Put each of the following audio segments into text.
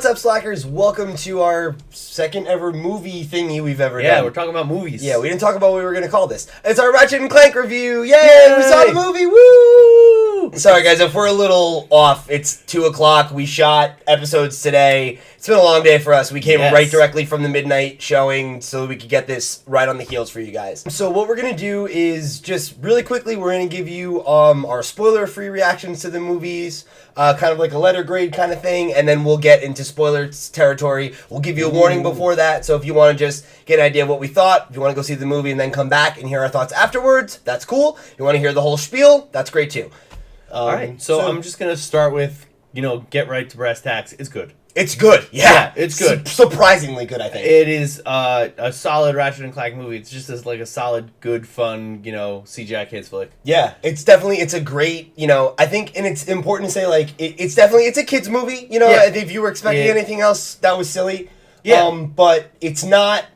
What's up, Slackers? Welcome to our second ever movie thingy we've ever done. Yeah, we're talking about movies. Yeah, we didn't talk about what we were going to call this. It's our Ratchet Clank review. Yay! We saw the movie. Woo! Sorry, guys, if we're a little off. It's 2 o'clock. We shot episodes today. It's been a long day for us. We came right directly from the midnight showing so we could get this right on the heels for you guys. So what we're going to do is just really quickly, we're going to give you our spoiler-free reactions to the movies, kind of like a letter grade kind of thing, and then we'll get into spoiler territory. We'll give you a warning before that, so if you want to just get an idea of what we thought, if you want to go see the movie and then come back and hear our thoughts afterwards, that's cool. If you want to hear the whole spiel, that's great too. All right, so I'm just going to start with, get right to brass tacks. It's good. It's good, yeah. It's good. Surprisingly good, I think. It is a solid Ratchet Clank movie. It's just a solid, good, fun, CGI kids flick. Yeah, it's a great, I think, and it's important to say, it's a kid's movie, if you were expecting anything else, that was silly. Yeah. But it's not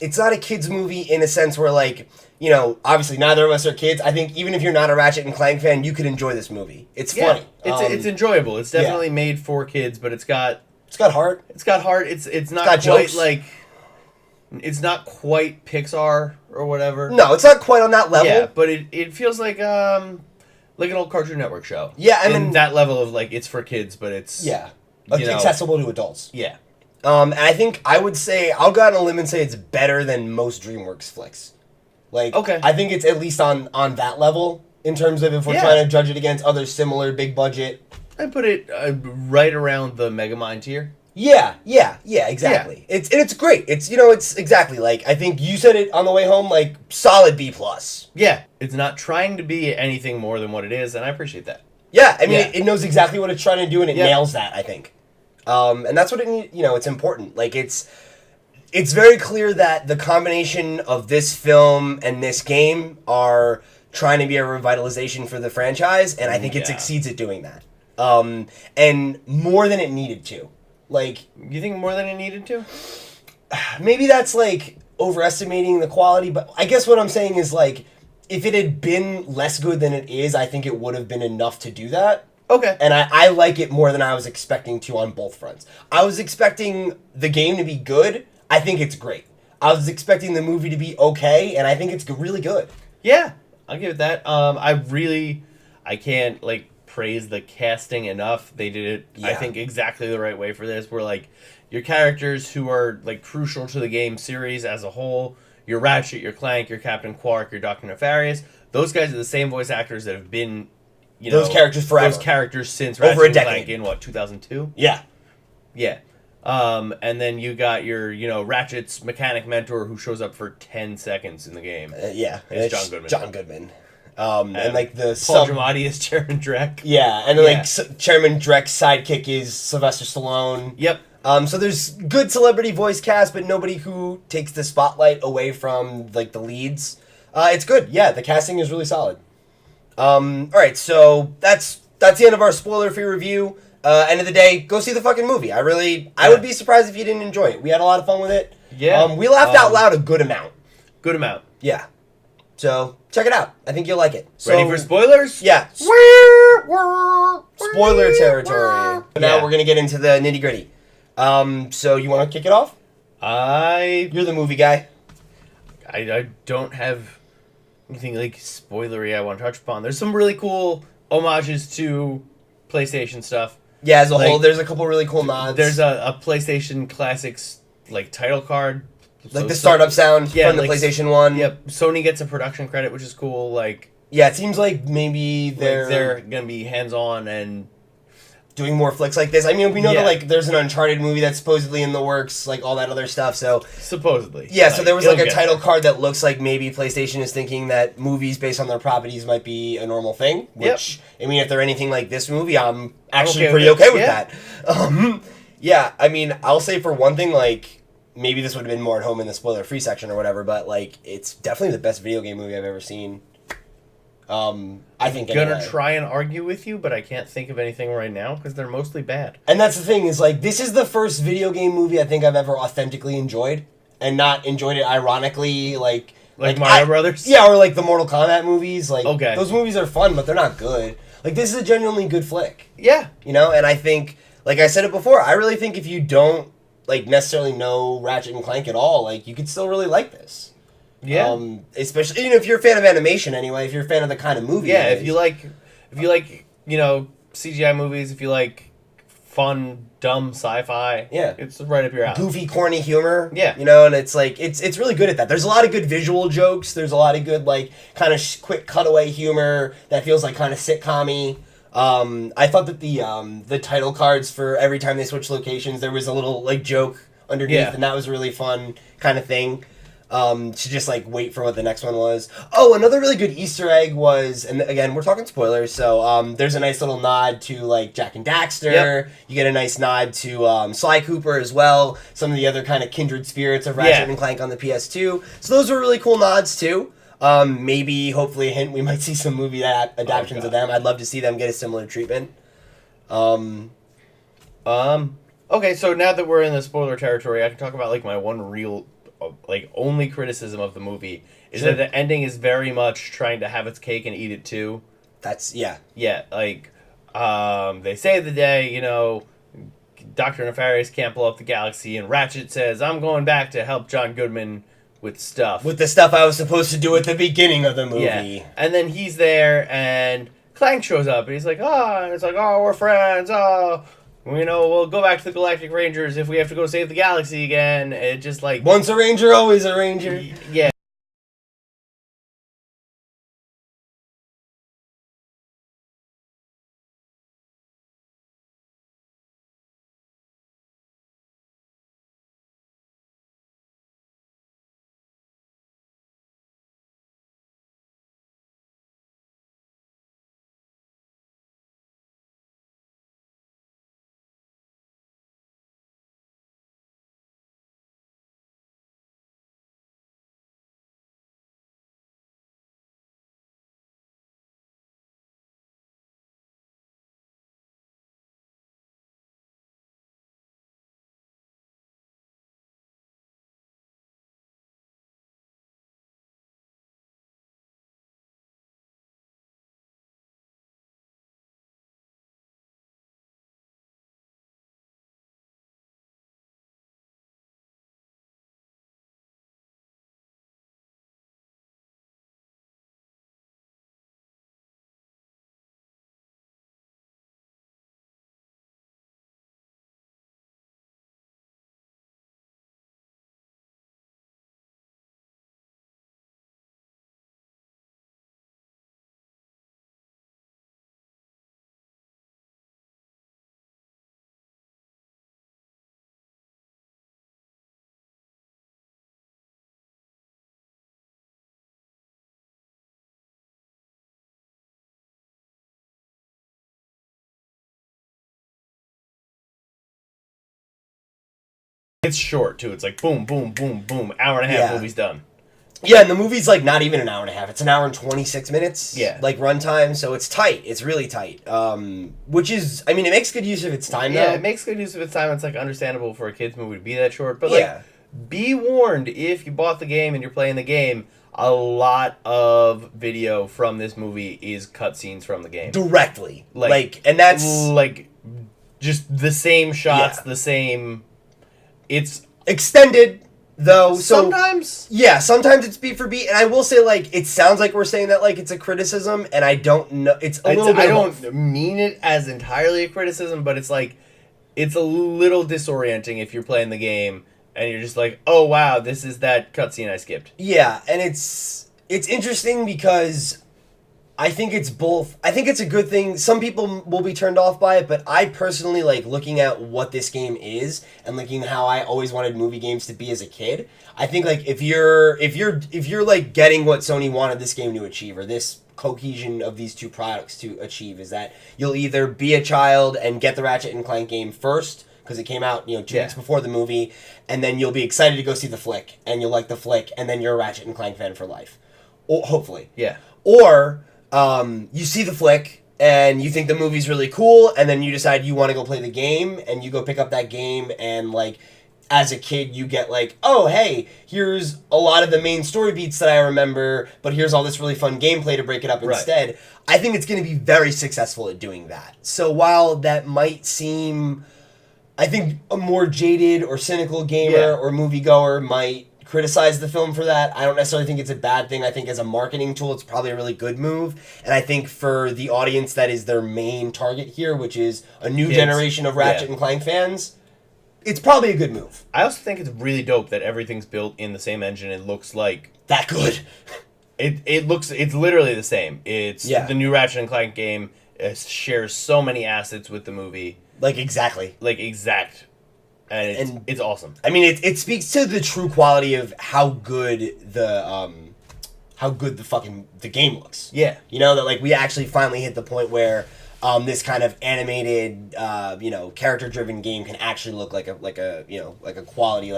a kid's movie in a sense where, obviously neither of us are kids. I think even if you're not a Ratchet and Clank fan, you could enjoy this movie. It's funny. It's enjoyable. It's definitely made for kids, but it's got heart. It's got heart. It's not got quite jokes. It's not quite Pixar or whatever. No, it's not quite on that level. Yeah, but it feels like an old Cartoon Network show. Yeah, and that level of it's for kids, but it's accessible to adults. Yeah. And I think I'll go out on a limb and say it's better than most DreamWorks flicks. I think it's at least on that level in terms of if we're trying to judge it against other similar big budget. I put it right around the Megamind tier. Yeah, exactly. Yeah. It's great. It's exactly I think you said it on the way home, solid B+. Yeah, it's not trying to be anything more than what it is, and I appreciate that. Yeah, I mean it knows exactly what it's trying to do, and it nails that, I think. And that's what it's important. It's very clear that the combination of this film and this game are trying to be a revitalization for the franchise, and I think it succeeds at doing that. And more than it needed to. You think more than it needed to? Maybe that's, overestimating the quality, but I guess what I'm saying is, if it had been less good than it is, I think it would have been enough to do that. Okay. And I like it more than I was expecting to on both fronts. I was expecting the game to be good. I think it's great. I was expecting the movie to be okay, and I think it's really good. Yeah, I'll give it that. I can't, praise the casting enough. They did it, I think, exactly the right way for this. Where, your characters who are, crucial to the game series as a whole, your Ratchet, your Clank, your Captain Quark, your Dr. Nefarious, those guys are the same voice actors that have been, those characters forever. Those characters since over Ratchet a decade. Clank in, 2002? Yeah. Yeah. And then you got your, Ratchet's mechanic mentor who shows up for 10 seconds in the game. It's John Goodman. John Goodman. And the Paul Giamatti is Chairman Drek. Yeah, and Chairman Drek's sidekick is Sylvester Stallone. Yep. So there's good celebrity voice cast, but nobody who takes the spotlight away from the leads. It's good. Yeah, the casting is really solid. All right, so that's the end of our spoiler-free review. End of the day, go see the fucking movie. I would be surprised if you didn't enjoy it. We had a lot of fun with it. Yeah. We laughed out loud a good amount. Good amount. Yeah. So, check it out. I think you'll like it. Ready for spoilers? Yeah. Spoiler territory. Now we're going to get into the nitty-gritty. So, you want to kick it off? You're the movie guy. I don't have anything spoilery I want to touch upon. There's some really cool homages to PlayStation stuff. Yeah, as a whole, there's a couple really cool nods. There's a PlayStation Classics title card. The startup sound from the PlayStation 1. Yep. Sony gets a production credit, which is cool. Yeah, it seems like maybe they're going to be hands-on and doing more flicks like this. I mean, we know that there's an Uncharted movie that's supposedly in the works, all that other stuff, so... Supposedly. Yeah, so there was a title card that looks like maybe PlayStation is thinking that movies based on their properties might be a normal thing, which, I mean, if they're anything like this movie, I'm actually pretty okay with that. Yeah, I mean, I'll say for one thing, maybe this would have been more at home in the spoiler-free section or whatever, but, it's definitely the best video game movie I've ever seen. I think I'm gonna try and argue with you, but I can't think of anything right now because they're mostly bad. And that's the thing is this is the first video game movie I think I've ever authentically enjoyed, and not enjoyed it ironically, like Mario Brothers. Yeah, or the Mortal Kombat movies. Okay, those movies are fun, but they're not good. This is a genuinely good flick. Yeah, and I think like I said it before, I really think if you don't like necessarily know Ratchet and Clank at all, like you could still really like this. Yeah. Especially if you're a fan of animation anyway, if you're a fan of the kind of movie. Yeah, if you like CGI movies, if you like fun, dumb sci-fi, yeah, it's right up your alley. Goofy, corny humor. Yeah. And it's like it's really good at that. There's a lot of good visual jokes. There's a lot of good like kind of quick cutaway humor that feels like kind of sitcom-y. I thought that the title cards for every time they switch locations, there was a little like joke underneath, and that was a really fun kind of thing. To just like wait for what the next one was. Oh, another really good Easter egg was, and again we're talking spoilers, so there's a nice little nod to like Jak and Daxter. Yep. You get a nice nod to Sly Cooper as well. Some of the other kind of kindred spirits of Ratchet and Clank on the PS2. So those were really cool nods too. Maybe, hopefully, a hint, we might see some movie adaptations of them. I'd love to see them get a similar treatment. Okay, so now that we're in the spoiler territory, I can talk about like my one real, like only criticism of the movie is that the ending is very much trying to have its cake and eat it too. That's yeah. Like, they save the day. Dr. Nefarious can't blow up the galaxy, and Ratchet says, "I'm going back to help John Goodman." With the stuff I was supposed to do at the beginning of the movie. Yeah. And then he's there, and Clank shows up, and he's like, and it's like, we're friends, we'll go back to the Galactic Rangers if we have to go save the galaxy again. It just like... Once a ranger, always a ranger. Yeah. It's short, too. It's like boom, boom, boom, boom. Hour and a half, movie's done. Yeah, and the movie's like not even an hour and a half. It's an hour and 26 minutes. Yeah. Like runtime, so it's tight. It's really tight. Which is, it makes good use of its time, though. Yeah, it makes good use of its time. It's like understandable for a kid's movie to be that short. But like, be warned, if you bought the game and you're playing the game, a lot of video from this movie is cutscenes from the game. Directly. And that's... Like, just the same shots, the same... It's extended, though. Sometimes. Sometimes it's beat for beat. And I will say, like, it sounds like we're saying that like it's a criticism, and I don't know. It's a little bit I don't mean it as entirely a criticism, but it's like, it's a little disorienting if you're playing the game, and you're just like, oh, wow, this is that cutscene I skipped. Yeah, and it's interesting because... I think it's both. I think it's a good thing. Some people will be turned off by it, but I personally like looking at what this game is and looking at how I always wanted movie games to be as a kid. I think like if you're like getting what Sony wanted this game to achieve, or this cohesion of these two products to achieve, is that you'll either be a child and get the Ratchet and Clank game first because it came out 2 weeks before the movie, and then you'll be excited to go see the flick, and you'll like the flick, and then you're a Ratchet and Clank fan for life, hopefully. Yeah. Or you see the flick and you think the movie's really cool, and then you decide you want to go play the game, and you go pick up that game, and like as a kid you get like, oh, hey, here's a lot of the main story beats that I remember, but here's all this really fun gameplay to break it up instead. I think it's going to be very successful at doing that. So while that might seem, I think a more jaded or cynical gamer or moviegoer might criticize the film for that, I don't necessarily think it's a bad thing. I think as a marketing tool, it's probably a really good move. And I think for the audience that is their main target here, which is a new generation of Ratchet and Clank fans, it's probably a good move. I also think it's really dope that everything's built in the same engine. It looks like that good. It's literally the same. It's the new Ratchet and Clank game. It shares so many assets with the movie. Exactly. And it's awesome. I mean, it speaks to the true quality of how good the game looks. Yeah. You know, that we actually finally hit the point where this kind of animated, character-driven game can actually look like a quality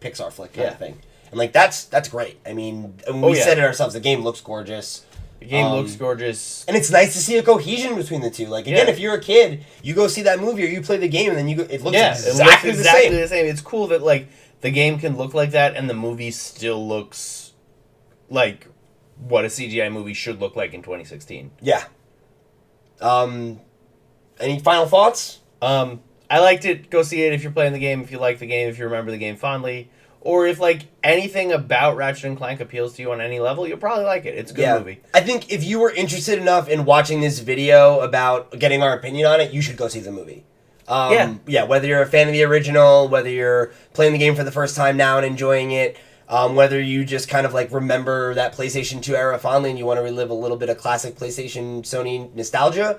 Pixar flick kind of thing, and that's great. I mean, we said it ourselves. The game looks gorgeous. The game looks gorgeous, and it's nice to see a cohesion between the two. If you're a kid, you go see that movie or you play the game, and then it looks exactly the same. It's cool that the game can look like that, and the movie still looks like what a CGI movie should look like in 2016. Yeah. Any final thoughts? I liked it. Go see it if you're playing the game, if you like the game, if you remember the game fondly. Or if anything about Ratchet and Clank appeals to you on any level, you'll probably like it. It's a good movie. I think if you were interested enough in watching this video about getting our opinion on it, you should go see the movie. Whether you're a fan of the original, whether you're playing the game for the first time now and enjoying it, whether you just kind of remember that PlayStation 2 era fondly and you want to relive a little bit of classic PlayStation Sony nostalgia,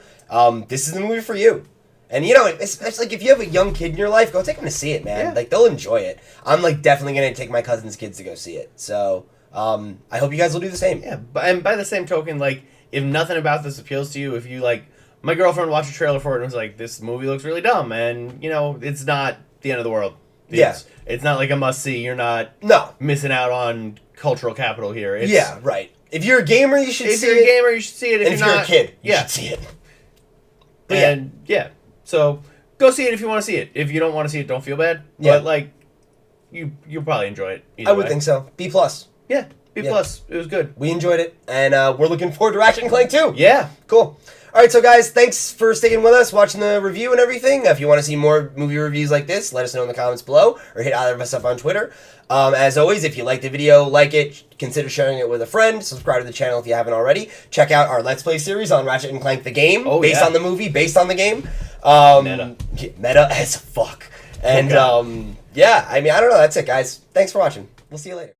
this is the movie for you. And especially if you have a young kid in your life, go take them to see it, man. They'll enjoy it. I'm definitely gonna take my cousin's kids to go see it. So I hope you guys will do the same. Yeah, and by the same token, if nothing about this appeals to you, if you my girlfriend watched a trailer for it and was like, "This movie looks really dumb," and it's not the end of the world. It's not a must see. You're not missing out on cultural capital here. Right. If you're a gamer, you should see it. If you're a gamer, you should see it. If you're a kid, you should see it. So go see it if you want to see it. If you don't want to see it, don't feel bad. Yeah. But you'll probably enjoy it. I would think so. B+. Yeah, B+. It was good. We enjoyed it, and we're looking forward to Ratchet and Clank 2. Yeah. Cool. All right, so guys, thanks for sticking with us, watching the review and everything. If you want to see more movie reviews like this, let us know in the comments below, or hit either of us up on Twitter. As always, if you like the video, like it, consider sharing it with a friend, subscribe to the channel if you haven't already. Check out our Let's Play series on Ratchet and Clank the game, based on the movie, based on the game. Meta as fuck. And, I don't know, that's it, guys. Thanks for watching. We'll see you later.